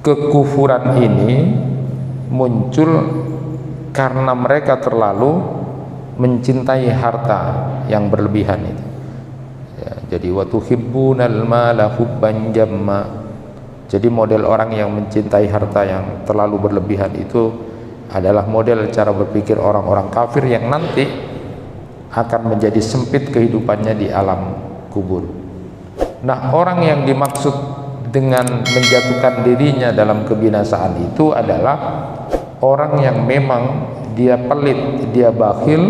kekufuran ini muncul karena mereka terlalu mencintai harta yang berlebihan itu. Ya, jadi wa tuhibbunal mala hubban jamma. Jadi model orang yang mencintai harta yang terlalu berlebihan itu adalah model cara berpikir orang-orang kafir yang nanti akan menjadi sempit kehidupannya di alam kubur. Nah, orang yang dimaksud dengan menjatuhkan dirinya dalam kebinasaan itu adalah orang yang memang dia pelit, dia bakhil,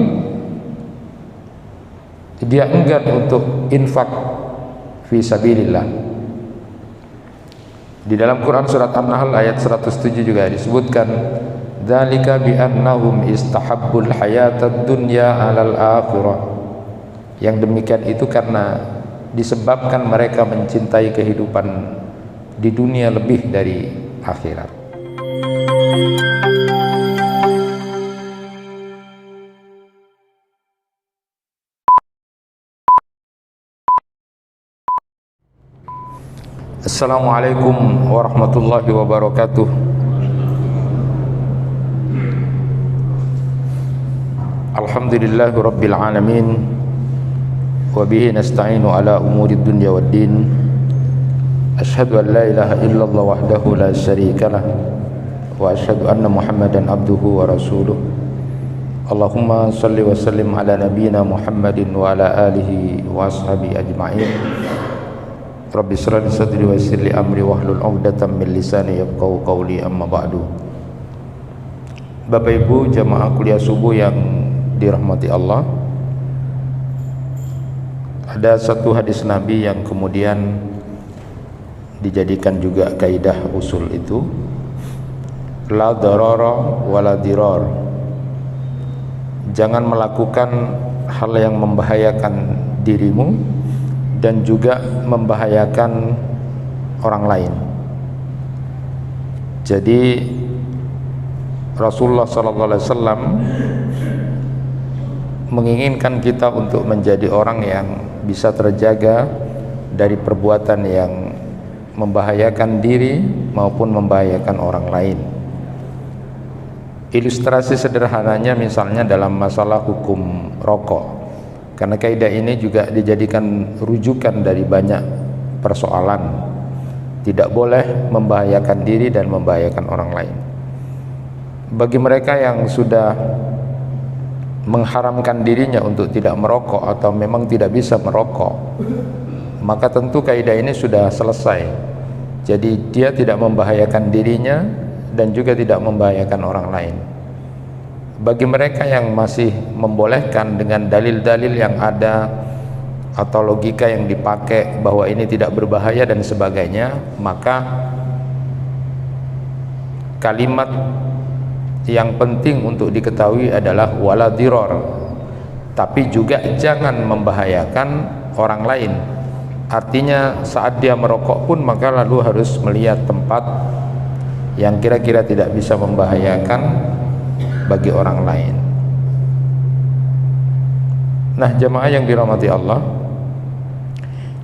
dia enggan untuk infak fi sabilillah. Di dalam Quran surat An-Nahl ayat 107 juga disebutkan, dzalika bi annahum istahabbul hayatad dunya 'alal akhirah. Yang demikian itu karena disebabkan mereka mencintai kehidupan di dunia lebih dari akhirat. Assalamualaikum warahmatullahi wabarakatuh. Alhamdulillahi rabbil alamin, wa bihi nasta'inu ala umuri dunya waddin. Asyhadu an la ilaha illallah wahdahu la syarikalah, wa asyhadu anna Muhammadan abduhu wa rasuluh. Allahumma salli wa sallim ala nabiyyina Muhammadin wa ala alihi wa ashabihi ajma'in. Rabbi shrah li sadri wa yassir li amri wahlul 'uqdatam min lisani yafqahu qawli, amma ba'du. Bapak Ibu jamaah kuliah subuh yang dirahmati Allah, ada satu hadis Nabi yang kemudian dijadikan juga kaidah usul itu, la darara wala dirar. Jangan melakukan hal yang membahayakan dirimu dan juga membahayakan orang lain. Jadi Rasulullah SAW menginginkan kita untuk menjadi orang yang bisa terjaga dari perbuatan yang membahayakan diri maupun membahayakan orang lain. Ilustrasi sederhananya misalnya dalam masalah hukum rokok, karena kaidah ini juga dijadikan rujukan dari banyak persoalan. Tidak boleh membahayakan diri dan membahayakan orang lain. Bagi mereka yang sudah mengharamkan dirinya untuk tidak merokok atau memang tidak bisa merokok, maka tentu kaidah ini sudah selesai. Jadi dia tidak membahayakan dirinya dan juga tidak membahayakan orang lain. Bagi mereka yang masih membolehkan dengan dalil-dalil yang ada atau logika yang dipakai bahwa ini tidak berbahaya dan sebagainya, maka kalimat yang penting untuk diketahui adalah wala diror, tapi juga jangan membahayakan orang lain. Artinya saat dia merokok pun maka lalu harus melihat tempat yang kira-kira tidak bisa membahayakan bagi orang lain. Nah, jamaah yang dirahmati Allah,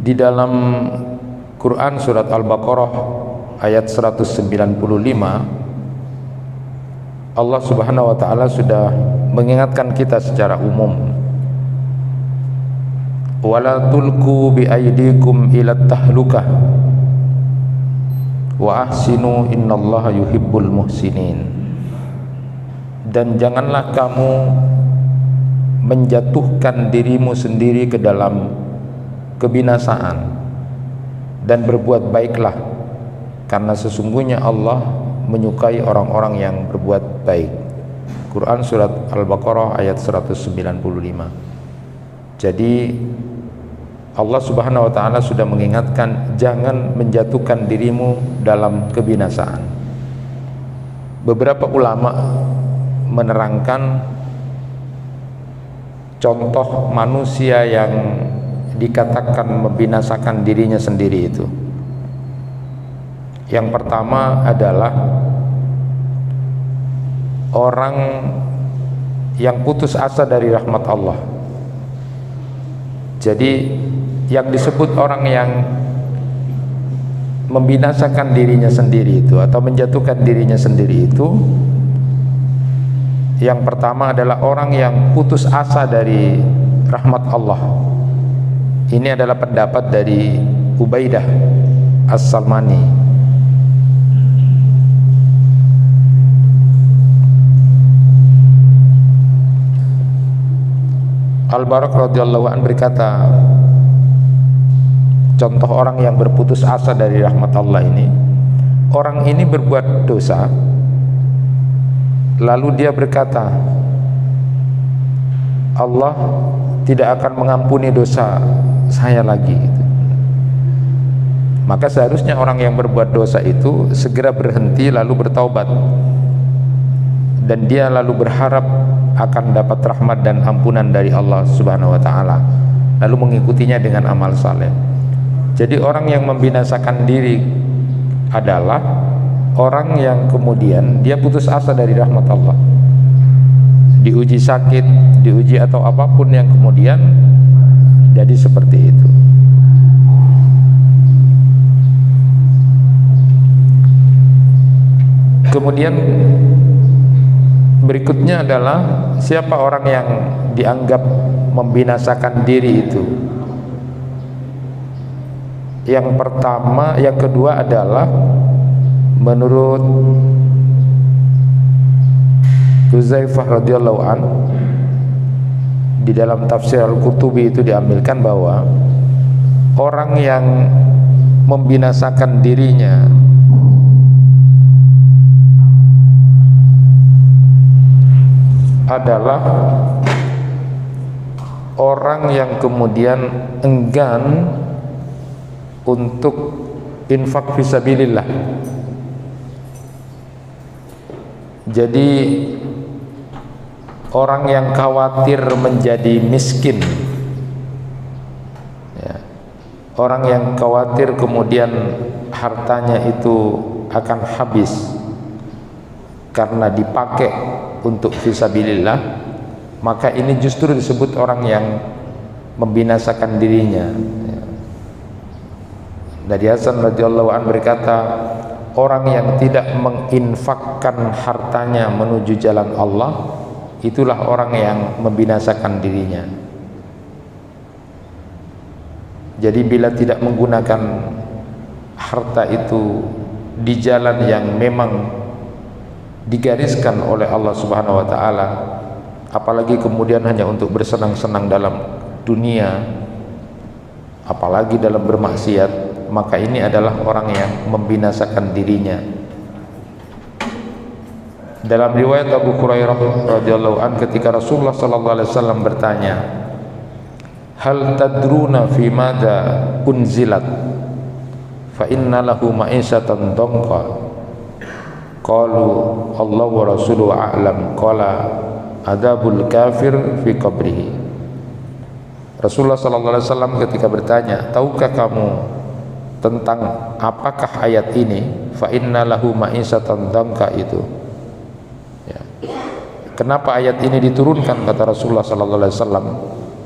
di dalam Quran surat Al-Baqarah ayat 195, Allah Subhanahu wa taala sudah mengingatkan kita secara umum, wala tulqu bi aydikum ila tahlukah wa ahsinu innallaha yuhibbul muhsinin. Dan janganlah kamu menjatuhkan dirimu sendiri ke dalam kebinasaan, dan berbuat baiklah, karena sesungguhnya Allah menyukai orang-orang yang berbuat baik. Quran surat Al-Baqarah ayat 195. Jadi Allah Subhanahu wa taala sudah mengingatkan, jangan menjatuhkan dirimu dalam kebinasaan. Beberapa ulama menerangkan contoh manusia yang dikatakan membinasakan dirinya sendiri itu. Yang pertama adalah orang yang putus asa dari rahmat Allah. Jadi yang disebut orang yang membinasakan dirinya sendiri itu atau menjatuhkan dirinya sendiri itu, yang pertama adalah orang yang putus asa dari rahmat Allah. Ini adalah pendapat dari Ubaidah As-Salmani. Al-Barak radhiyallahu anhu berkata, contoh orang yang berputus asa dari rahmat Allah ini, orang ini berbuat dosa, lalu dia berkata, Allah tidak akan mengampuni dosa saya lagi. Maka seharusnya orang yang berbuat dosa itu segera berhenti lalu bertaubat, dan dia lalu berharap akan dapat rahmat dan ampunan dari Allah Subhanahu wa taala, lalu mengikutinya dengan amal saleh. Jadi orang yang membinasakan diri adalah orang yang kemudian dia putus asa dari rahmat Allah, diuji sakit, diuji atau apapun yang kemudian jadi seperti itu. Kemudian berikutnya adalah siapa orang yang dianggap membinasakan diri itu. Yang pertama, yang kedua adalah menurut Huzaifah radhiyallahu an, di dalam tafsir Al-Qurtubi itu diambilkan bahwa orang yang membinasakan dirinya adalah orang yang kemudian enggan untuk infak fisabilillah. Jadi orang yang khawatir menjadi miskin, ya, orang yang khawatir kemudian hartanya itu akan habis karena dipakai untuk fisabilillah, maka ini justru disebut orang yang membinasakan dirinya. Dari Hasan radhiyallahu anhu berkata, orang yang tidak menginfakkan hartanya menuju jalan Allah, itulah orang yang membinasakan dirinya. Jadi bila tidak menggunakan harta itu di jalan yang memang digariskan oleh Allah Subhanahu wa taala, apalagi kemudian hanya untuk bersenang-senang dalam dunia, apalagi dalam bermaksiat, maka ini adalah orang yang membinasakan dirinya. Dalam riwayat Abu Hurairah radhiyallahu anhu, ketika Rasulullah sallallahu alaihi wasallam bertanya, "Hal tadruna fi madza unzilat? Fa inna lahu ma'isatan dhanqa." Qalu Allah wa rasuluhu a'lam. Qala adabul kafir fi qabrihi. Rasulullah sallallahu alaihi wasallam ketika bertanya, tahukah kamu tentang apakah ayat ini, fa inna lahu ma'isatan dhanqa itu, ya. Kenapa ayat ini diturunkan, kata Rasulullah sallallahu alaihi wasallam,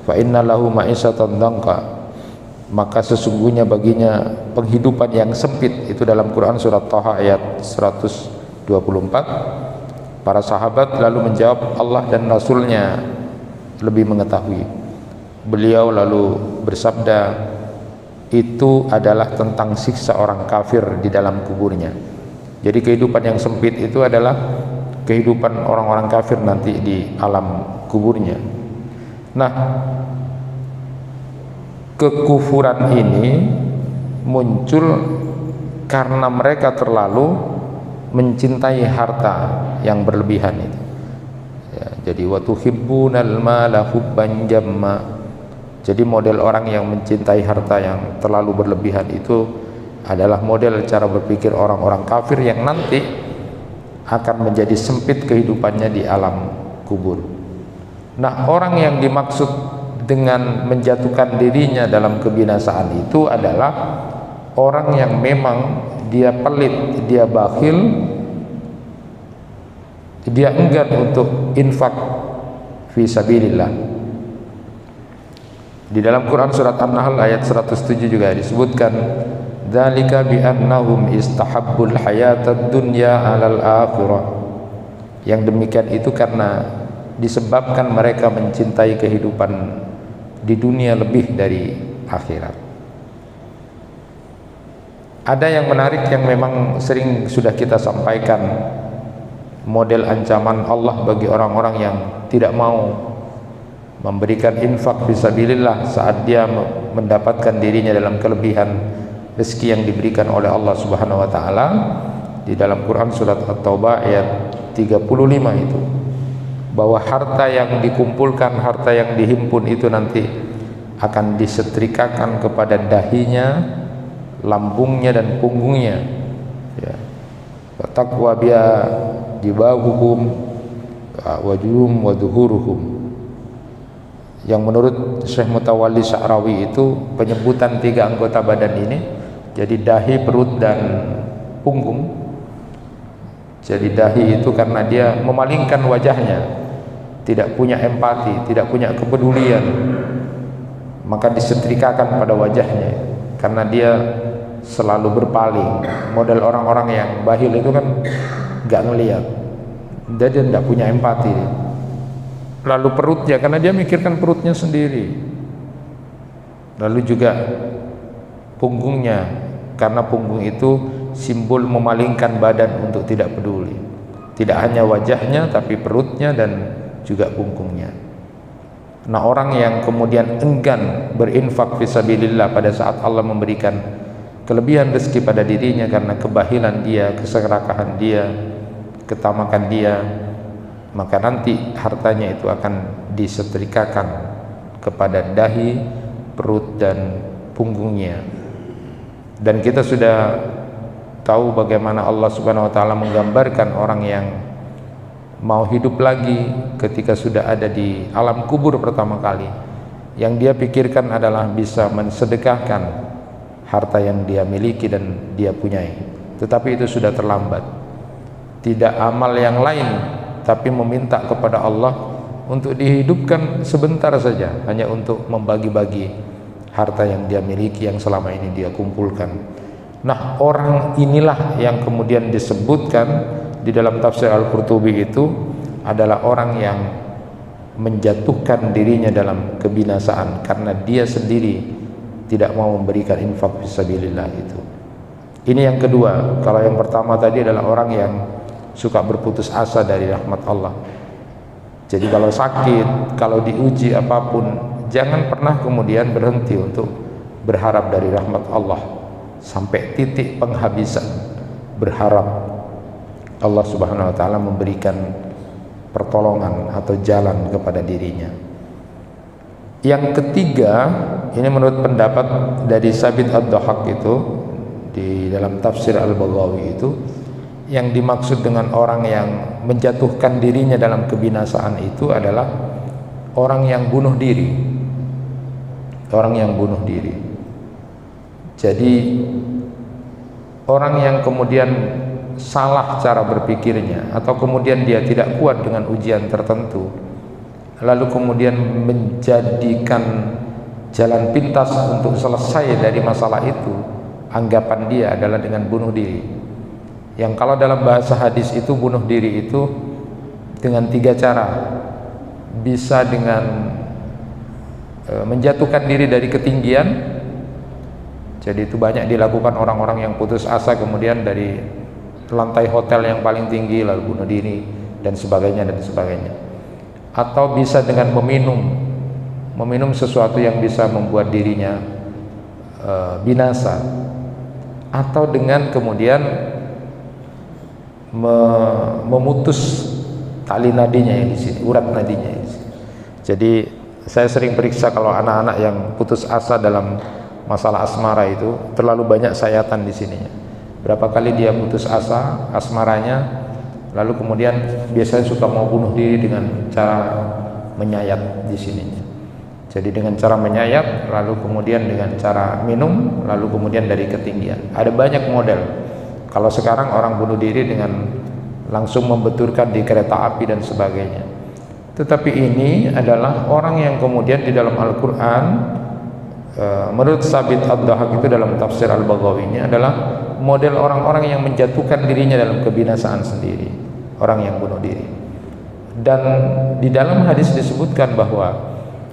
fa inna lahu ma'isatan dhanqa, maka sesungguhnya baginya penghidupan yang sempit. Itu dalam Quran surat Thaha ayat 124. Para sahabat lalu menjawab, Allah dan Rasulnya lebih mengetahui. Beliau lalu bersabda, itu adalah tentang siksa orang kafir di dalam kuburnya. Jadi kehidupan yang sempit itu adalah kehidupan orang-orang kafir nanti di alam kuburnya. Nah, kekufuran ini muncul karena mereka terlalu mencintai harta yang berlebihan itu, ya. Jadi wa tuhibbunal mala hubban jamma. Jadi model orang yang mencintai harta yang terlalu berlebihan itu adalah model cara berpikir orang-orang kafir yang nanti akan menjadi sempit kehidupannya di alam kubur. Nah, orang yang dimaksud dengan menjatuhkan dirinya dalam kebinasaan itu adalah orang yang memang dia pelit, dia bakhil, dia enggan untuk infak fi sabilillah. Di dalam Quran surat An-Nahl ayat 107 juga disebutkan, dzalika bi annahum istahabbul hayatad dunya 'alal akhirah. Yang demikian itu karena disebabkan mereka mencintai kehidupan di dunia lebih dari akhirat. Ada yang menarik yang memang sering sudah kita sampaikan, model ancaman Allah bagi orang-orang yang tidak mau memberikan infak fisabilillah saat dia mendapatkan dirinya dalam kelebihan rezeki yang diberikan oleh Allah Subhanahu wa taala. Di dalam Quran surat At-Taubah ayat 35 itu, bahwa harta yang dikumpulkan, harta yang dihimpun itu nanti akan disetrikakan kepada dahinya, lambungnya dan punggungnya, ya. Taqwa biya jibahuhum wajuhum waduhuruhum. Yang menurut Syekh Mutawalli Sya'rawi itu penyebutan 3 anggota badan ini, jadi dahi, perut dan punggung. Jadi dahi itu karena dia memalingkan wajahnya, tidak punya empati, tidak punya kepedulian, maka disetrikakan pada wajahnya karena dia selalu berpaling. Model orang-orang yang bahil itu kan nggak ngelihat, dia tidak punya empati. Lalu perutnya, karena dia mikirkan perutnya sendiri. Lalu juga punggungnya, karena punggung itu simbol memalingkan badan untuk tidak peduli. Tidak hanya wajahnya tapi perutnya dan juga punggungnya. Nah, orang yang kemudian enggan berinfak fisabilillah pada saat Allah memberikan kelebihan rezeki pada dirinya karena kebahilan dia, keserakahan dia, ketamakan dia, maka nanti hartanya itu akan disetrikakan kepada dahi, perut dan punggungnya. Dan kita sudah tahu bagaimana Allah Subhanahu wa taala menggambarkan orang yang mau hidup lagi ketika sudah ada di alam kubur pertama kali. Yang dia pikirkan adalah bisa mensedekahkan harta yang dia miliki dan dia punyai, tetapi itu sudah terlambat. Tidak amal yang lain, tapi meminta kepada Allah untuk dihidupkan sebentar saja, hanya untuk membagi-bagi harta yang dia miliki, yang selama ini dia kumpulkan. Nah, orang inilah yang kemudian disebutkan di dalam tafsir Al-Qurtubi itu adalah orang yang menjatuhkan dirinya dalam kebinasaan karena dia sendiri tidak mau memberikan infak fisabilillah itu. Ini yang kedua. Kalau yang pertama tadi adalah orang yang suka berputus asa dari rahmat Allah. Jadi kalau sakit, kalau diuji apapun, jangan pernah kemudian berhenti untuk berharap dari rahmat Allah sampai titik penghabisan, berharap Allah Subhanahu wa taala memberikan pertolongan atau jalan kepada dirinya. Yang ketiga, ini menurut pendapat dari Sabit Ad-Dhahak itu di dalam tafsir Al-Baghawi itu, yang dimaksud dengan orang yang menjatuhkan dirinya dalam kebinasaan itu adalah orang yang bunuh diri. Orang yang bunuh diri. Jadi orang yang kemudian salah cara berpikirnya, atau kemudian dia tidak kuat dengan ujian tertentu, lalu kemudian menjadikan jalan pintas untuk selesai dari masalah itu, anggapan dia adalah dengan bunuh diri. Yang kalau dalam bahasa hadis itu bunuh diri itu dengan 3 cara. Bisa dengan menjatuhkan diri dari ketinggian. Jadi itu banyak dilakukan orang-orang yang putus asa, kemudian dari lantai hotel yang paling tinggi lalu bunuh diri dan sebagainya dan sebagainya. Atau bisa dengan meminum sesuatu yang bisa membuat dirinya binasa. Atau dengan kemudian memutus tali nadinya yang di sini, urat nadinya yang di sini. Jadi saya sering periksa kalau anak-anak yang putus asa dalam masalah asmara itu terlalu banyak sayatan di sininya. Berapa kali dia putus asa asmaranya, lalu kemudian biasanya suka mau bunuh diri dengan cara menyayat di sininya. Jadi dengan cara menyayat, lalu kemudian dengan cara minum, lalu kemudian dari ketinggian. Ada banyak model. Kalau sekarang orang bunuh diri dengan langsung membenturkan di kereta api dan sebagainya. Tetapi ini adalah orang yang kemudian di dalam Al-Quran menurut Sabit Ad-Dhahak itu dalam tafsir Al-Baghawi adalah model orang-orang yang menjatuhkan dirinya dalam kebinasaan sendiri, orang yang bunuh diri. Dan di dalam hadis disebutkan bahwa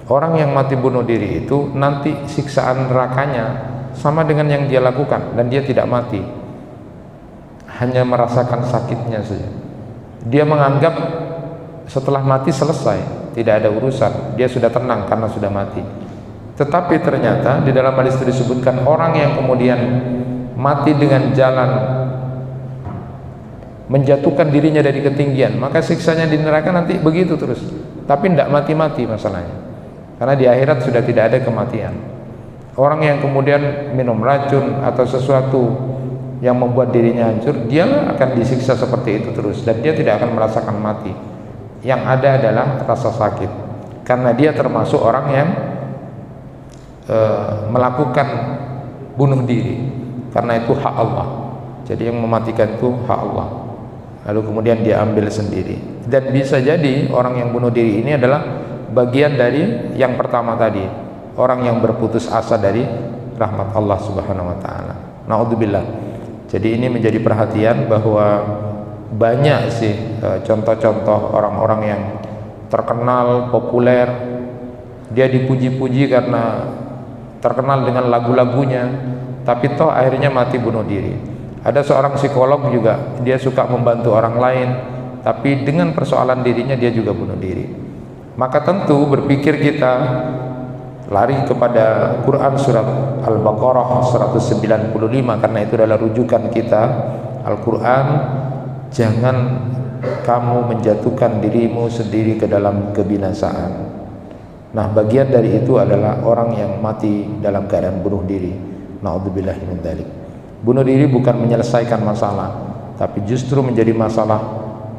orang yang mati bunuh diri itu nanti siksaan nerakanya sama dengan yang dia lakukan, dan dia tidak mati, hanya merasakan sakitnya saja. Dia menganggap setelah mati selesai, tidak ada urusan, dia sudah tenang karena sudah mati. Tetapi ternyata di dalam hadis itu disebutkan orang yang kemudian mati dengan jalan menjatuhkan dirinya dari ketinggian, maka siksanya di neraka nanti begitu terus, tapi tidak mati-mati masalahnya, karena di akhirat sudah tidak ada kematian. Orang yang kemudian minum racun atau sesuatu yang membuat dirinya hancur, dia akan disiksa seperti itu terus, dan dia tidak akan merasakan mati. Yang ada adalah rasa sakit, karena dia termasuk orang yang melakukan bunuh diri, karena itu hak Allah. Jadi yang mematikan itu hak Allah, lalu kemudian dia ambil sendiri. Dan bisa jadi orang yang bunuh diri ini adalah bagian dari yang pertama tadi, orang yang berputus asa dari rahmat Allah Subhanahu wa taala. Naudzubillah. Jadi ini menjadi perhatian bahwa banyak sih contoh-contoh orang-orang yang terkenal, populer, dia dipuji-puji karena terkenal dengan lagu-lagunya, tapi toh akhirnya mati bunuh diri. Ada seorang psikolog juga, dia suka membantu orang lain, tapi dengan persoalan dirinya dia juga bunuh diri. Maka tentu berpikir kita lari kepada Quran surat Al-Baqarah 195, karena itu adalah rujukan kita, Al-Quran. Jangan kamu menjatuhkan dirimu sendiri ke dalam kebinasaan. Nah, bagian dari itu adalah orang yang mati dalam keadaan bunuh diri. Na'udzubillahi min dzalik. Bunuh diri bukan menyelesaikan masalah, tapi justru menjadi masalah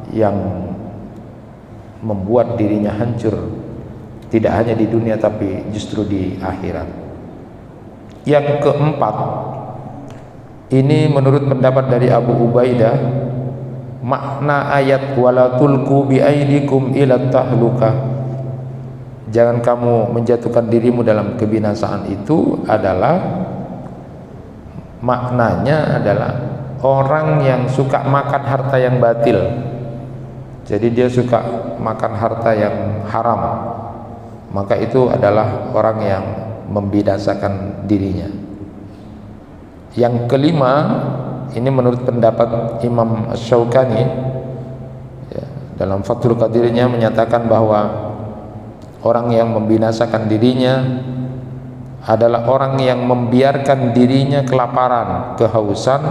yang membuat dirinya hancur, tidak hanya di dunia tapi justru di akhirat. Yang keempat, ini menurut pendapat dari Abu Ubaidah, makna ayat wala tulqu bi aidikum ila tahlukah, jangan kamu menjatuhkan dirimu dalam kebinasaan, itu adalah maknanya adalah orang yang suka makan harta yang batil. Jadi dia suka makan harta yang haram, maka itu adalah orang yang membinasakan dirinya. Yang kelima, ini menurut pendapat Imam Asy-Syaukani ya, dalam Fathul Qadirnya menyatakan bahwa orang yang membinasakan dirinya adalah orang yang membiarkan dirinya kelaparan, kehausan,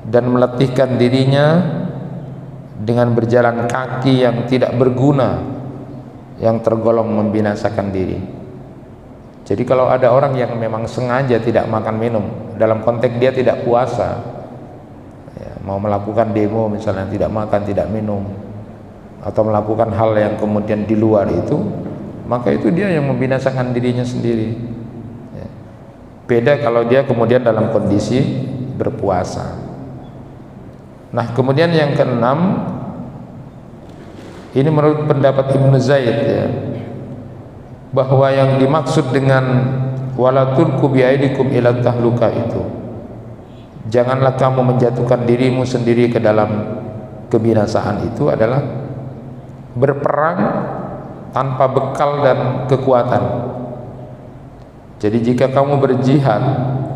dan meletihkan dirinya dengan berjalan kaki yang tidak berguna, yang tergolong membinasakan diri. Jadi kalau ada orang yang memang sengaja tidak makan minum, dalam konteks dia tidak puasa ya, mau melakukan demo misalnya, tidak makan, tidak minum, atau melakukan hal yang kemudian di luar itu, maka itu dia yang membinasakan dirinya sendiri ya. Beda kalau dia kemudian dalam kondisi berpuasa. Nah, kemudian yang keenam, ini menurut pendapat Ibnu Zaid ya, bahwa yang dimaksud dengan wala tulqu bi aidikum ila tahluka itu, janganlah kamu menjatuhkan dirimu sendiri ke dalam kebinasaan, itu adalah berperang tanpa bekal dan kekuatan. Jadi jika kamu berjihad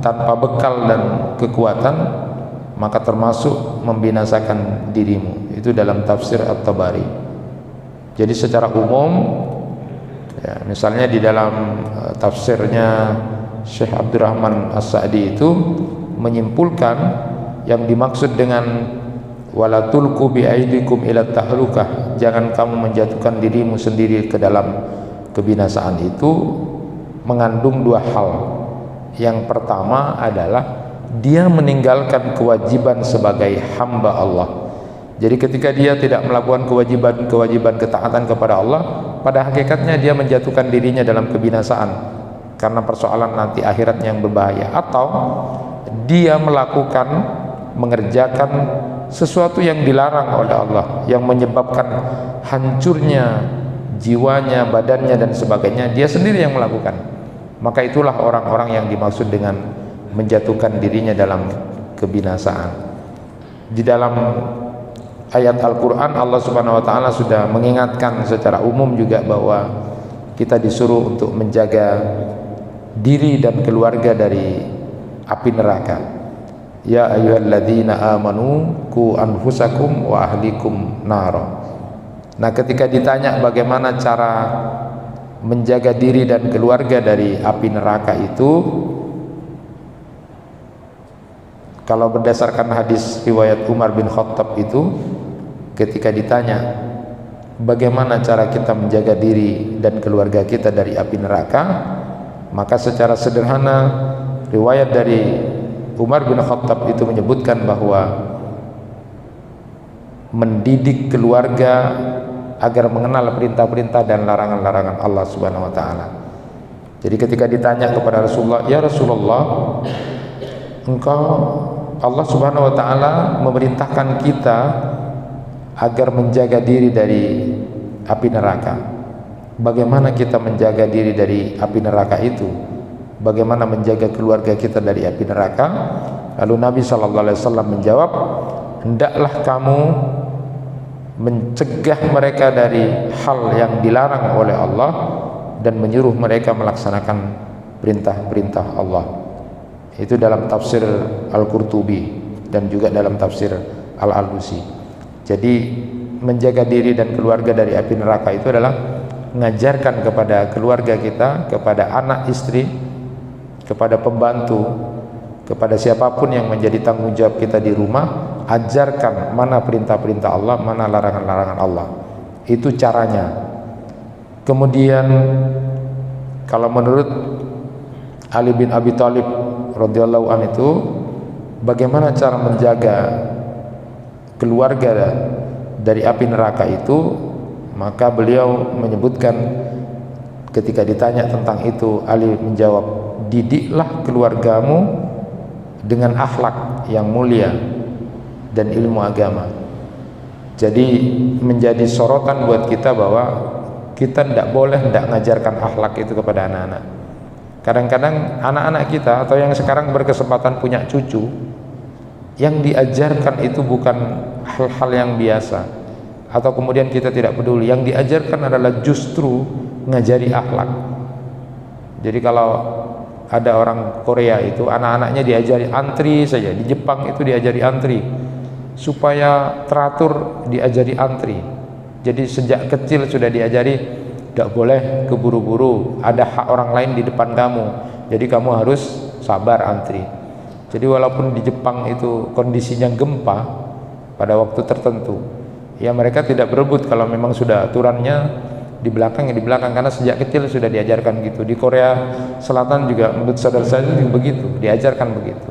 tanpa bekal dan kekuatan, maka termasuk membinasakan dirimu. Itu dalam tafsir At-Tabari. Jadi secara umum ya, misalnya di dalam tafsirnya Syekh Abdurrahman As-Sa'di itu menyimpulkan yang dimaksud dengan wala tulqu bi aidikum ila tahlukah, jangan kamu menjatuhkan dirimu sendiri ke dalam kebinasaan, itu mengandung dua hal. Yang pertama adalah dia meninggalkan kewajiban sebagai hamba Allah. Jadi ketika dia tidak melakukan kewajiban ketaatan kepada Allah, pada hakikatnya dia menjatuhkan dirinya dalam kebinasaan karena persoalan nanti akhiratnya yang berbahaya. Atau dia mengerjakan sesuatu yang dilarang oleh Allah, yang menyebabkan hancurnya jiwanya, badannya dan sebagainya, dia sendiri yang melakukan. maka itulah orang-orang yang dimaksud dengan menjatuhkan dirinya dalam kebinasaan. Di dalam ayat Al-Quran Allah Subhanahu wa ta'ala sudah mengingatkan secara umum juga bahwa kita disuruh untuk menjaga diri dan keluarga dari api neraka. Ya ayyuhalladzina amanu qu anfusakum wa ahlikum nara. Nah, ketika ditanya bagaimana cara menjaga diri dan keluarga dari api neraka itu, kalau berdasarkan hadis riwayat Umar bin Khattab itu, ketika ditanya bagaimana cara kita menjaga diri dan keluarga kita dari api neraka, maka secara sederhana riwayat dari Umar bin Khattab itu menyebutkan bahwa mendidik keluarga agar mengenal perintah-perintah dan larangan-larangan Allah Subhanahu wa taala. Jadi ketika ditanya kepada Rasulullah, "Ya Rasulullah, engkau Allah Subhanahu wa taala memerintahkan kita agar menjaga diri dari api neraka. Bagaimana kita menjaga diri dari api neraka itu? Bagaimana menjaga keluarga kita dari api neraka?" Lalu Nabi sallallahu alaihi wasallam menjawab, "Hendaklah kamu mencegah mereka dari hal yang dilarang oleh Allah dan menyuruh mereka melaksanakan perintah-perintah Allah." Itu dalam tafsir Al-Qurtubi dan juga dalam tafsir Al-Alusi. Jadi menjaga diri dan keluarga dari api neraka itu adalah mengajarkan kepada keluarga kita, kepada anak istri, kepada pembantu, kepada siapapun yang menjadi tanggung jawab kita di rumah, ajarkan mana perintah-perintah Allah, mana larangan-larangan Allah. Itu caranya. Kemudian kalau menurut Ali bin Abi Thalib radhiyallahu anhu itu, bagaimana cara menjaga keluarga dari api neraka itu, maka beliau menyebutkan ketika ditanya tentang itu, Ali menjawab, "Didiklah keluargamu dengan akhlak yang mulia dan ilmu agama." Jadi menjadi sorotan buat kita bahwa kita tidak boleh tidak mengajarkan akhlak itu kepada anak-anak. Kadang-kadang anak-anak kita atau yang sekarang berkesempatan punya cucu, yang diajarkan itu bukan hal-hal yang biasa, atau kemudian kita tidak peduli. Yang diajarkan adalah justru ngajari akhlak. Jadi kalau ada orang Korea itu anak-anaknya diajari antri saja, di Jepang itu diajari antri, supaya teratur diajari antri. Jadi sejak kecil sudah diajari tidak boleh keburu-buru, ada hak orang lain di depan kamu, jadi kamu harus sabar antri. Jadi walaupun di Jepang itu kondisinya gempa pada waktu tertentu, ya mereka tidak berebut kalau memang sudah aturannya di belakang, ya di belakang, karena sejak kecil sudah diajarkan gitu. Di Korea Selatan juga menurut saudara saya juga begitu, diajarkan begitu.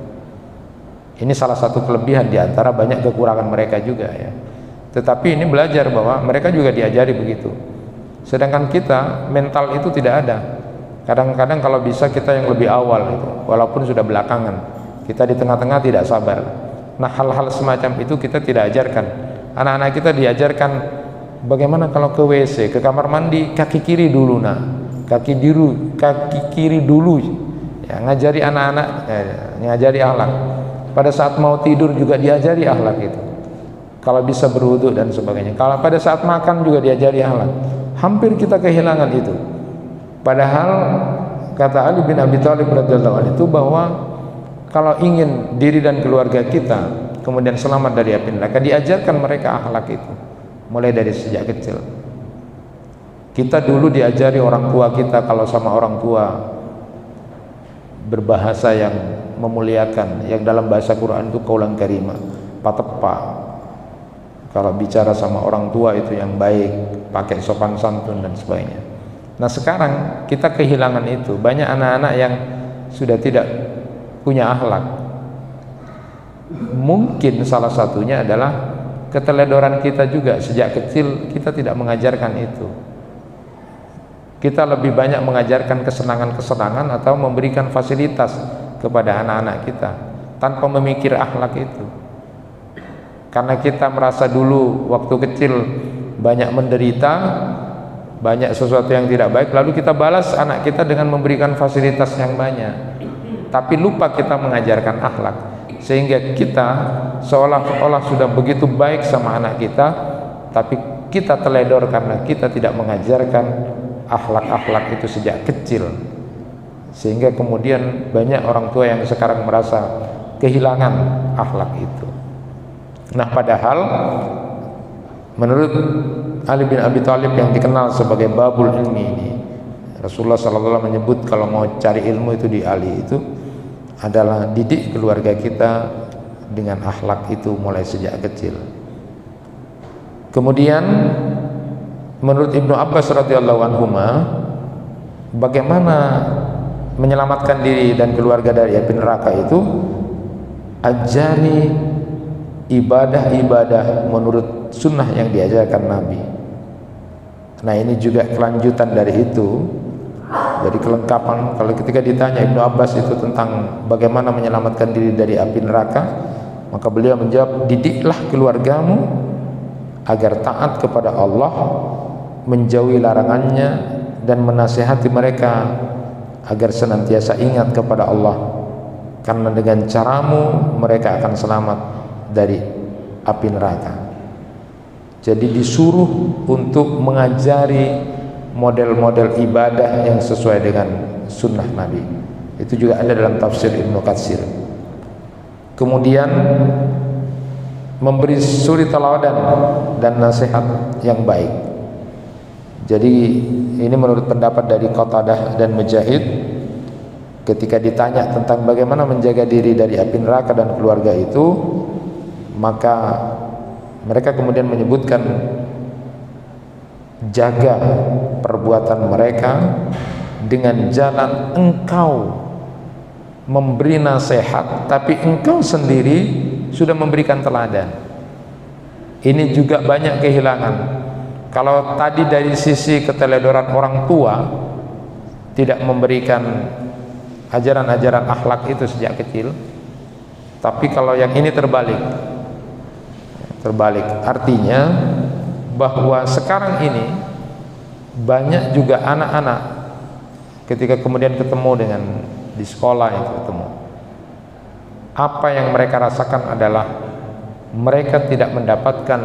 Ini salah satu kelebihan di antara banyak kekurangan mereka juga ya. Tetapi ini belajar bahwa mereka juga diajari begitu. Sedangkan kita mental itu tidak ada. Kadang-kadang kalau bisa kita yang lebih awal itu, walaupun sudah belakangan, kita di tengah-tengah tidak sabar. Nah, hal-hal semacam itu kita tidak ajarkan. Anak-anak kita diajarkan bagaimana kalau ke WC, ke kamar mandi, kaki kiri dulu, kaki kiri dulu. Ya, ngajari anak-anak, ngajari akhlak. Pada saat mau tidur juga diajari akhlak itu. Kalau bisa berwudu dan sebagainya. Kalau pada saat makan juga diajari akhlak. Hampir kita kehilangan itu. Padahal kata Ali bin Abi Thalib radhiyallahu anhu itu bahwa kalau ingin diri dan keluarga kita kemudian selamat dari api neraka, diajarkan mereka akhlak itu mulai dari sejak kecil. Kita dulu diajari orang tua kita kalau sama orang tua berbahasa yang memuliakan, yang dalam bahasa Quran itu qaulan karima, patepa. Kalau bicara sama orang tua itu yang baik, pakai sopan santun dan sebagainya. Nah, sekarang kita kehilangan itu. Banyak anak-anak yang sudah tidak punya akhlak. Mungkin salah satunya adalah keteledoran kita juga. Sejak kecil kita tidak mengajarkan itu. Kita lebih banyak mengajarkan kesenangan-kesenangan atau memberikan fasilitas kepada anak-anak kita tanpa memikir akhlak itu. Karena kita merasa dulu waktu kecil banyak menderita, banyak sesuatu yang tidak baik, lalu kita balas anak kita dengan memberikan fasilitas yang banyak, tapi lupa kita mengajarkan akhlak, sehingga kita seolah-olah sudah begitu baik sama anak kita, tapi kita teledor karena kita tidak mengajarkan akhlak-akhlak itu sejak kecil, sehingga kemudian banyak orang tua yang sekarang merasa kehilangan akhlak itu. Nah, padahal menurut Ali bin Abi Thalib yang dikenal sebagai babul ilmi ini, Rasulullah SAW menyebut kalau mau cari ilmu itu di Ali itu adalah didik keluarga kita dengan akhlak itu mulai sejak kecil. Kemudian menurut Ibnu Abbas radhiyallahu anhuma, bagaimana menyelamatkan diri dan keluarga dari api neraka itu, ajari ibadah-ibadah menurut sunnah yang diajarkan Nabi. Nah, ini juga kelanjutan dari itu. Jadi kelengkapan, kalau ketika ditanya Ibnu Abbas itu tentang bagaimana menyelamatkan diri dari api neraka, maka beliau menjawab, didiklah keluargamu agar taat kepada Allah, menjauhi larangannya, dan menasihati mereka agar senantiasa ingat kepada Allah, karena dengan caramu mereka akan selamat dari api neraka. Jadi disuruh untuk mengajari model-model ibadah yang sesuai dengan sunnah Nabi. Itu juga ada dalam tafsir Ibnu Katsir. Kemudian memberi suri teladan dan nasihat yang baik. Jadi ini menurut pendapat dari Qatadah dan Mujahid, ketika ditanya tentang bagaimana menjaga diri dari api neraka dan keluarga itu, maka mereka kemudian menyebutkan, jaga perbuatan mereka dengan jalan engkau memberi nasihat, tapi engkau sendiri sudah memberikan teladan. Ini juga banyak kehilangan. Kalau tadi dari sisi keteledoran orang tua, tidak memberikan ajaran-ajaran akhlak itu sejak kecil, tapi kalau yang ini terbalik, artinya bahwa sekarang ini banyak juga anak-anak ketika kemudian ketemu dengan di sekolah itu ketemu, apa yang mereka rasakan adalah mereka tidak mendapatkan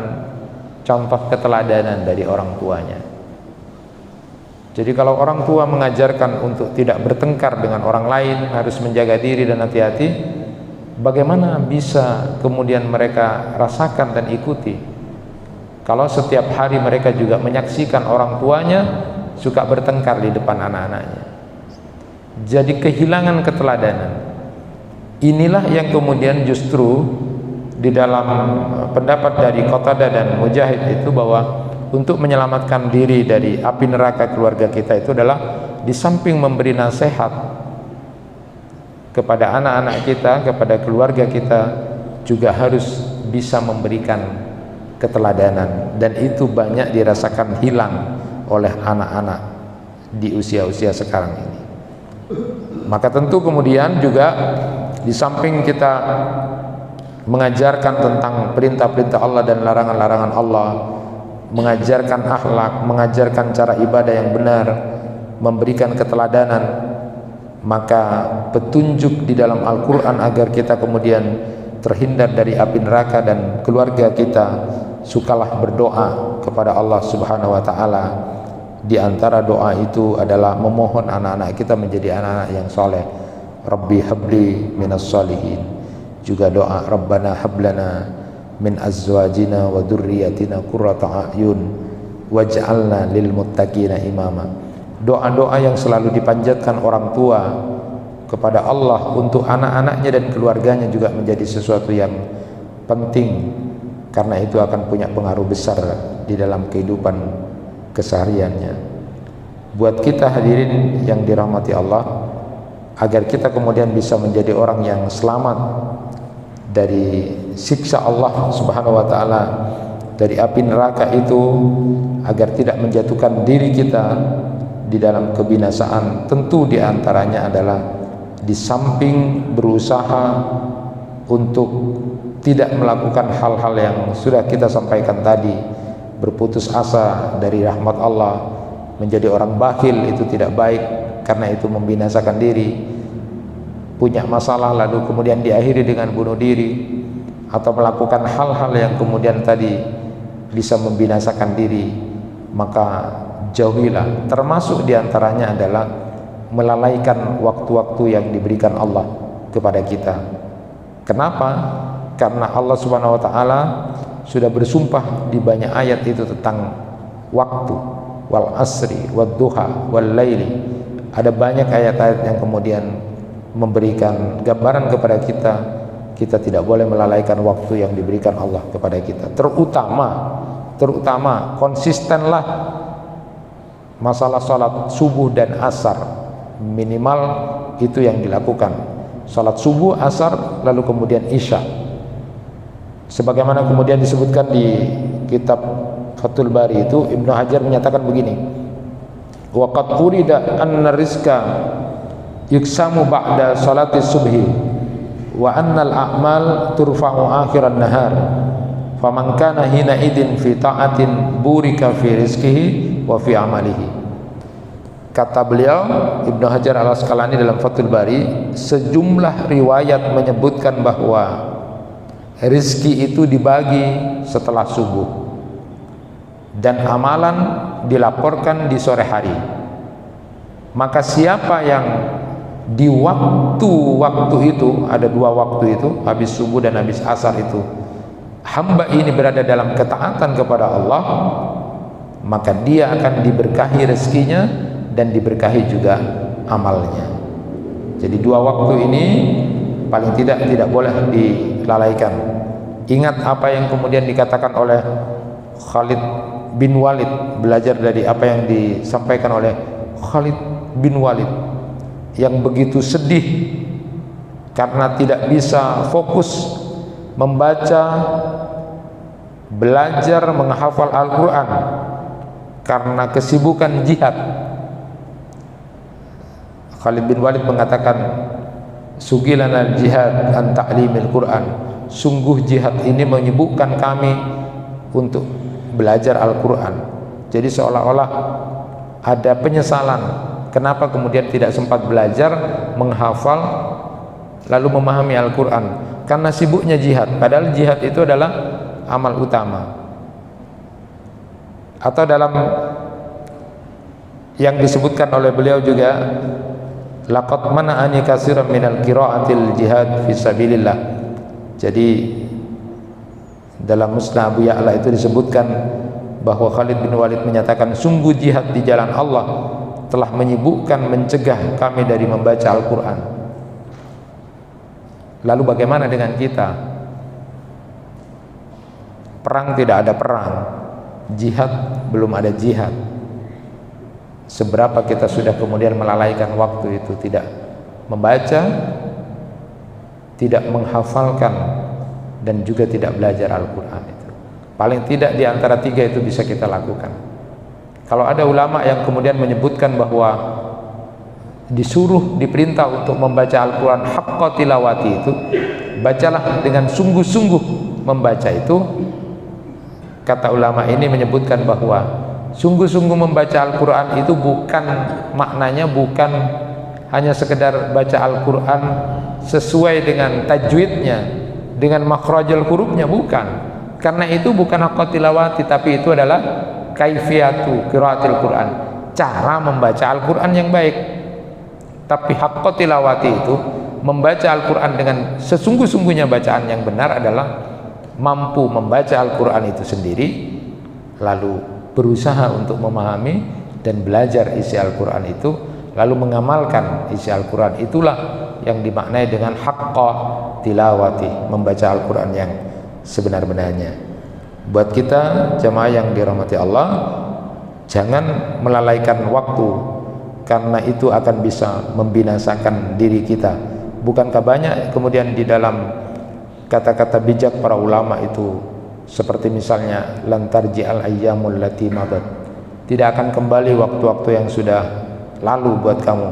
contoh keteladanan dari orang tuanya. Jadi kalau orang tua mengajarkan untuk tidak bertengkar dengan orang lain, harus menjaga diri dan hati-hati, bagaimana bisa kemudian mereka rasakan dan ikuti kalau setiap hari mereka juga menyaksikan orang tuanya suka bertengkar di depan anak-anaknya? Jadi kehilangan keteladanan. Inilah yang kemudian justru di dalam pendapat dari Qatadah dan Mujahid itu, bahwa untuk menyelamatkan diri dari api neraka keluarga kita itu adalah di samping memberi nasihat kepada anak-anak kita, kepada keluarga kita, juga harus bisa memberikan keteladanan, dan itu banyak dirasakan hilang oleh anak-anak di usia-usia sekarang ini. Maka tentu kemudian juga di samping kita mengajarkan tentang perintah-perintah Allah dan larangan-larangan Allah, mengajarkan akhlak, mengajarkan cara ibadah yang benar, memberikan keteladanan, maka petunjuk di dalam Al-Quran agar kita kemudian terhindar dari api neraka dan keluarga kita, sukalah berdoa kepada Allah Subhanahu wa taala. Di antara doa itu adalah memohon anak-anak kita menjadi anak-anak yang soleh. Rabbi habli minas solihin. Juga doa Rabbana hablana min azwajina wa dzurriyyatina qurrata a'yun waj'alna lil muttaqina imama. Doa-doa yang selalu dipanjatkan orang tua kepada Allah untuk anak-anaknya dan keluarganya juga menjadi sesuatu yang penting, karena itu akan punya pengaruh besar di dalam kehidupan kesehariannya. Buat kita hadirin yang dirahmati Allah, agar kita kemudian bisa menjadi orang yang selamat dari siksa Allah Subhanahu wa taala, dari api neraka itu, agar tidak menjatuhkan diri kita di dalam kebinasaan, tentu diantaranya adalah di samping berusaha untuk tidak melakukan hal-hal yang sudah kita sampaikan tadi, berputus asa dari rahmat Allah, menjadi orang bakhil itu tidak baik karena itu membinasakan diri, punya masalah lalu kemudian diakhiri dengan bunuh diri, atau melakukan hal-hal yang kemudian tadi bisa membinasakan diri, maka jauhilah. Termasuk diantaranya adalah melalaikan waktu-waktu yang diberikan Allah kepada kita. Kenapa? Karena Allah Subhanahu wa taala sudah bersumpah di banyak ayat itu tentang waktu, wal asri wad duha wal laili. Ada banyak ayat-ayat yang kemudian memberikan gambaran kepada kita, kita tidak boleh melalaikan waktu yang diberikan Allah kepada kita. Terutama konsistenlah masalah salat subuh dan asar, minimal itu yang dilakukan. Salat subuh, asar, lalu kemudian isya. Sebagaimana kemudian disebutkan di kitab Fathul Bari itu, Ibnu Hajar menyatakan begini, wa qad urida anna rizqa yuksamu ba'da salati subhi wa annal a'mal turfa'u akhiran nahar faman kana hina idin fi ta'atin burika fi rizqihi wa fi amalihi. Kata beliau Ibnu Hajar al-Asqalani dalam Fathul Bari, sejumlah riwayat menyebutkan bahwa rizki itu dibagi setelah subuh dan amalan dilaporkan di sore hari. Maka siapa yang di waktu-waktu itu, ada dua waktu itu, habis subuh dan habis asar itu, hamba ini berada dalam ketaatan kepada Allah, maka dia akan diberkahi rezekinya dan diberkahi juga amalnya. Jadi dua waktu ini paling tidak boleh dilalaikan. Ingat apa yang kemudian dikatakan oleh Khalid bin Walid, belajar dari apa yang disampaikan oleh Khalid bin Walid yang begitu sedih karena tidak bisa fokus membaca, belajar, menghafal Al-Quran karena kesibukan jihad. Khalid bin Walid mengatakan, sugilana jihad an ta'limil Quran, sungguh jihad ini menyibukkan kami untuk belajar Al-Quran. Jadi seolah-olah ada penyesalan, kenapa kemudian tidak sempat belajar, menghafal, lalu memahami Al-Quran, karena sibuknya jihad. Padahal jihad itu adalah amal utama. Atau dalam yang disebutkan oleh beliau juga, laqad mana'ani katsiran minal qira'atil jihad fi sabilillah. Jadi dalam Musnad Abu Ya'la itu disebutkan bahwa Khalid bin Walid menyatakan, sungguh jihad di jalan Allah telah menyibukkan, mencegah kami dari membaca Al-Quran. Lalu bagaimana dengan kita? Perang tidak ada perang, jihad belum ada jihad. Seberapa kita sudah kemudian melalaikan waktu itu, tidak membaca, tidak menghafalkan, dan juga tidak belajar Al-Quran itu. Paling tidak di antara tiga itu bisa kita lakukan. Kalau ada ulama yang kemudian menyebutkan bahwa disuruh, diperintah untuk membaca Al-Quran haqqa tilawati itu, bacalah dengan sungguh-sungguh membaca itu. Kata ulama ini menyebutkan bahwa sungguh-sungguh membaca Al-Quran itu bukan maknanya, bukan hanya sekedar baca Al-Quran sesuai dengan tajwidnya, dengan makhrajul hurufnya, bukan. Karena itu bukan haqqa tilawati, tapi itu adalah kaifiyatu qiraatil Quran, cara membaca Al-Quran yang baik. Tapi haqqa tilawati itu membaca Al-Quran dengan sesungguh-sungguhnya bacaan yang benar adalah mampu membaca Al-Quran itu sendiri, lalu berusaha untuk memahami dan belajar isi Al-Quran itu, lalu mengamalkan isi Al-Quran. Itulah yang dimaknai dengan haqqa tilawati, membaca Al-Quran yang sebenar-benarnya. Buat kita jamaah yang dirahmati Allah, jangan melalaikan waktu, karena itu akan bisa membinasakan diri kita. Bukankah banyak kemudian di dalam kata-kata bijak para ulama itu, seperti misalnya lan tarji'al ayyamul lati madat, tidak akan kembali waktu-waktu yang sudah lalu buat kamu.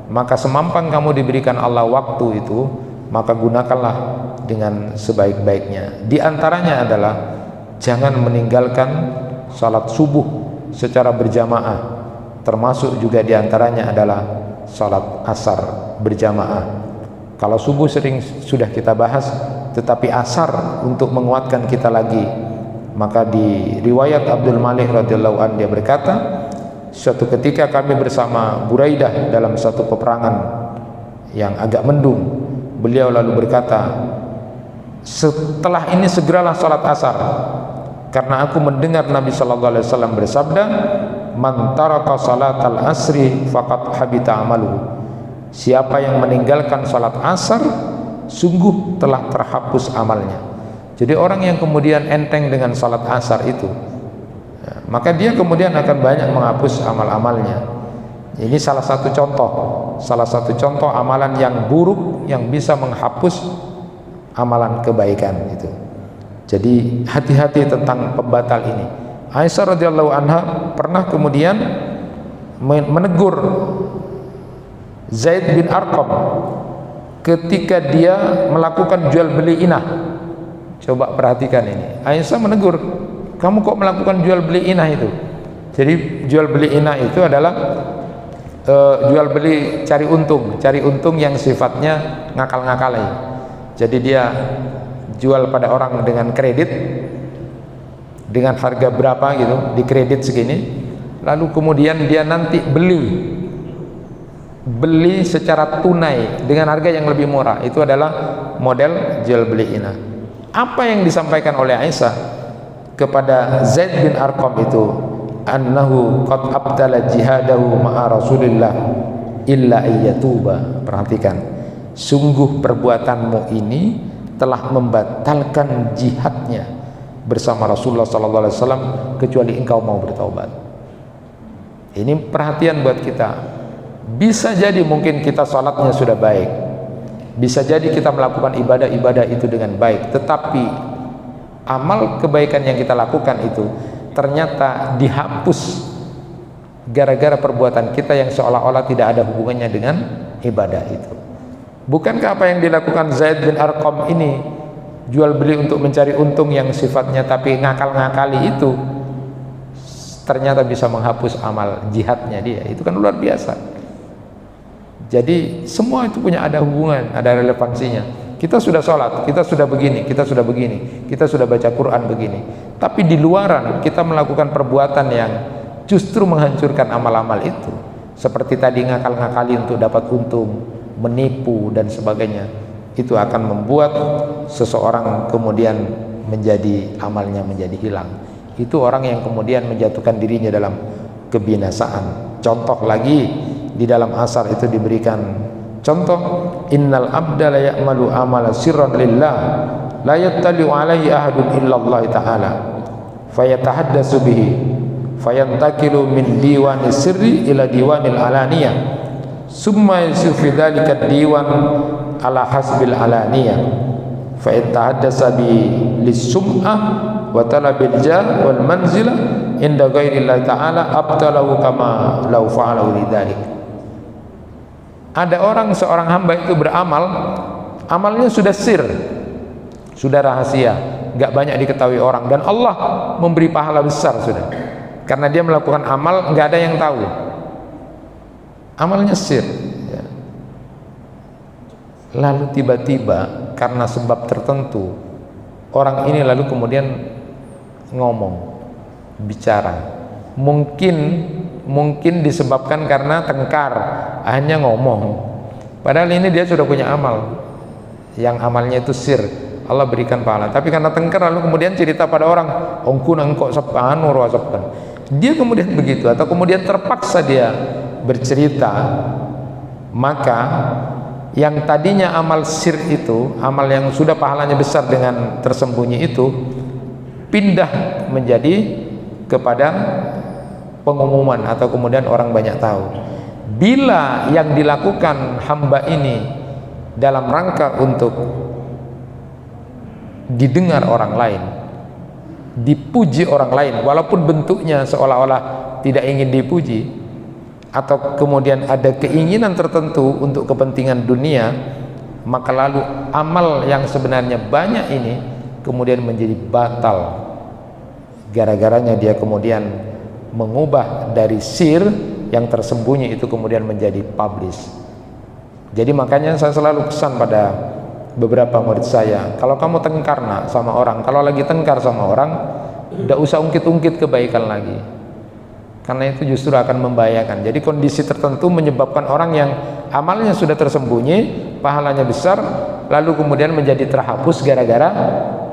Maka semampang kamu diberikan Allah waktu itu, maka gunakanlah dengan sebaik-baiknya. Di antaranya adalah jangan meninggalkan salat subuh secara berjamaah. termasuk juga diantaranya adalah sholat asar berjamaah. Kalau subuh sering sudah kita bahas, tetapi asar untuk menguatkan kita lagi. Maka di riwayat Abdul Malik radhiyallahu anhu dia berkata, suatu ketika kami bersama Buraidah dalam satu peperangan yang agak mendung, beliau lalu berkata, setelah ini segeralah sholat asar, karena aku mendengar Nabi sallallahu alaihi wasallam bersabda, man taraka salatal asri faqad habita amaluhu. Siapa yang meninggalkan salat asar, sungguh telah terhapus amalnya. Jadi orang yang kemudian enteng dengan salat asar itu, ya, maka dia kemudian akan banyak menghapus amal-amalnya. Ini salah satu contoh amalan yang buruk yang bisa menghapus amalan kebaikan itu. Jadi hati-hati tentang pembatal ini. Aisyah radhiyallahu anha pernah kemudian menegur Zaid bin Arqam ketika dia melakukan jual beli inah. Coba perhatikan ini. Aisyah menegur, kamu kok melakukan jual beli inah itu? Jadi jual beli inah itu adalah jual beli cari untung yang sifatnya ngakal-ngakali. Jadi dia jual pada orang dengan kredit, dengan harga berapa gitu, di kredit segini, lalu kemudian dia nanti beli secara tunai dengan harga yang lebih murah. Itu adalah model jual beli inah. Apa yang disampaikan oleh Aisyah kepada Zaid bin Arqam itu, annahu qad abtala jihadahu ma'a Rasulillah illa ayyatuba. Perhatikan, sungguh perbuatanmu ini telah membatalkan jihadnya bersama Rasulullah sallallahu alaihi wasallam kecuali engkau mau bertaubat. Ini perhatian buat kita. Bisa jadi mungkin kita salatnya sudah baik, bisa jadi kita melakukan ibadah-ibadah itu dengan baik, tetapi amal kebaikan yang kita lakukan itu ternyata dihapus gara-gara perbuatan kita yang seolah-olah tidak ada hubungannya dengan ibadah itu. Bukankah apa yang dilakukan Zaid bin Arqam ini, jual beli untuk mencari untung yang sifatnya tapi ngakal-ngakali itu, ternyata bisa menghapus amal jihadnya dia? Itu kan luar biasa. Jadi semua itu punya ada hubungan, ada relevansinya. Kita sudah sholat, kita sudah begini, kita sudah begini, kita sudah baca Quran begini, tapi di luaran kita melakukan perbuatan yang justru menghancurkan amal-amal itu, seperti tadi ngakal-ngakali untuk dapat untung, menipu dan sebagainya. Itu akan membuat seseorang kemudian amalnya menjadi hilang. Itu orang yang kemudian menjatuhkan dirinya dalam kebinasaan. Contoh lagi, di dalam asar itu diberikan contoh, innal abda la ya'malu amala sirran lillah la yattali'u alaihi ahadun illallah ta'ala fayatahaddatsu bihi fayantakilu min diwani sirri ila diwanil alaniyah summa yusuf fi dzalika diwan ala hasbil alaniyah fa in tahaddasa bi lisum'ah wa talabil jah wal manzilah inda ghairillahi ta'ala abtalahu kama law fa'alahu lidzalik. Ada seorang hamba itu beramal, amalnya sudah sir, sudah rahasia, gak banyak diketahui orang, dan Allah memberi pahala besar sudah, karena dia melakukan amal gak ada yang tahu, amalnya sir ya. Lalu tiba-tiba karena sebab tertentu orang ini lalu kemudian ngomong, bicara, mungkin disebabkan karena tengkar, hanya ngomong, padahal ini dia sudah punya amal yang amalnya itu sir, Allah berikan pahala, tapi karena tengkar lalu kemudian cerita pada orang, ongkun engkok sepanu ruasapkan, dia kemudian begitu, atau kemudian terpaksa dia bercerita, maka yang tadinya amal sir itu, amal yang sudah pahalanya besar dengan tersembunyi itu, pindah menjadi kepada pengumuman, atau kemudian orang banyak tahu. Bila yang dilakukan hamba ini dalam rangka untuk didengar orang lain, dipuji orang lain, walaupun bentuknya seolah-olah tidak ingin dipuji, atau kemudian ada keinginan tertentu untuk kepentingan dunia, maka lalu amal yang sebenarnya banyak ini kemudian menjadi batal. Gara-garanya dia kemudian mengubah dari sir yang tersembunyi itu kemudian menjadi publish. Jadi makanya saya selalu pesan pada beberapa murid saya, kalau kamu tengkar sama orang, kalau lagi tengkar sama orang, tidak usah ungkit-ungkit kebaikan lagi, karena itu justru akan membahayakan. Jadi kondisi tertentu menyebabkan orang yang amalnya sudah tersembunyi, pahalanya besar, lalu kemudian menjadi terhapus gara-gara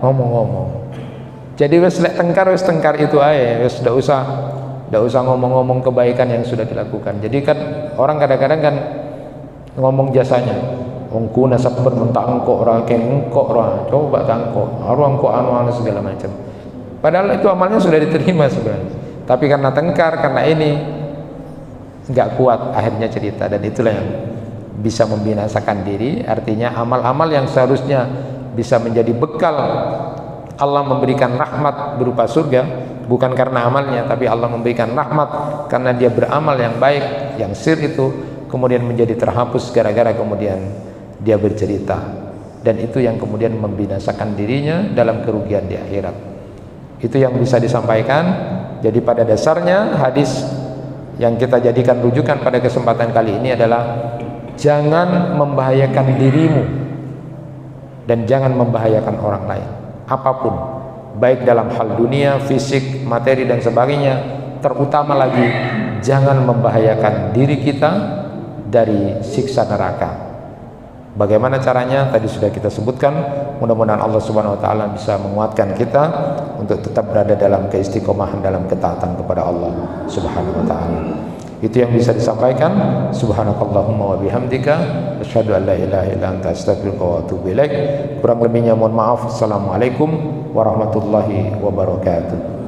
ngomong-ngomong. Jadi wes lek tengkar, wes tengkar itu aja, wes tidak usah ngomong-ngomong kebaikan yang sudah dilakukan. Jadi kan orang kadang-kadang kan ngomong jasanya, ongku nasab bermentak engkok ora keng engkok ora coba tangkok aru engkok anu segala macam, padahal itu amalnya sudah diterima sebenarnya, tapi karena tengkar, karena ini nggak kuat akhirnya cerita, dan itulah yang bisa membinasakan diri. Artinya amal-amal yang seharusnya bisa menjadi bekal Allah memberikan rahmat berupa surga, bukan karena amalnya, tapi Allah memberikan rahmat karena dia beramal yang baik, yang sir itu kemudian menjadi terhapus gara-gara kemudian dia bercerita, dan itu yang kemudian membinasakan dirinya dalam kerugian di akhirat. Itu yang bisa disampaikan. Jadi pada dasarnya hadis yang kita jadikan rujukan pada kesempatan kali ini adalah jangan membahayakan dirimu dan jangan membahayakan orang lain apapun, baik dalam hal dunia, fisik, materi dan sebagainya. Terutama lagi jangan membahayakan diri kita dari siksa neraka. Bagaimana caranya? Tadi sudah kita sebutkan. Mudah-mudahan Allah Subhanahu wa taala bisa menguatkan kita untuk tetap berada dalam keistiqomahan dalam ketaatan kepada Allah Subhanahu wa taala. Itu yang bisa disampaikan. Subhanakallahumma wa bihamdika asyhadu an la ilaha illa anta astaghfiruka wa atubu ilaik. Kurang lebihnya mohon maaf. Assalamualaikum warahmatullahi wabarakatuh.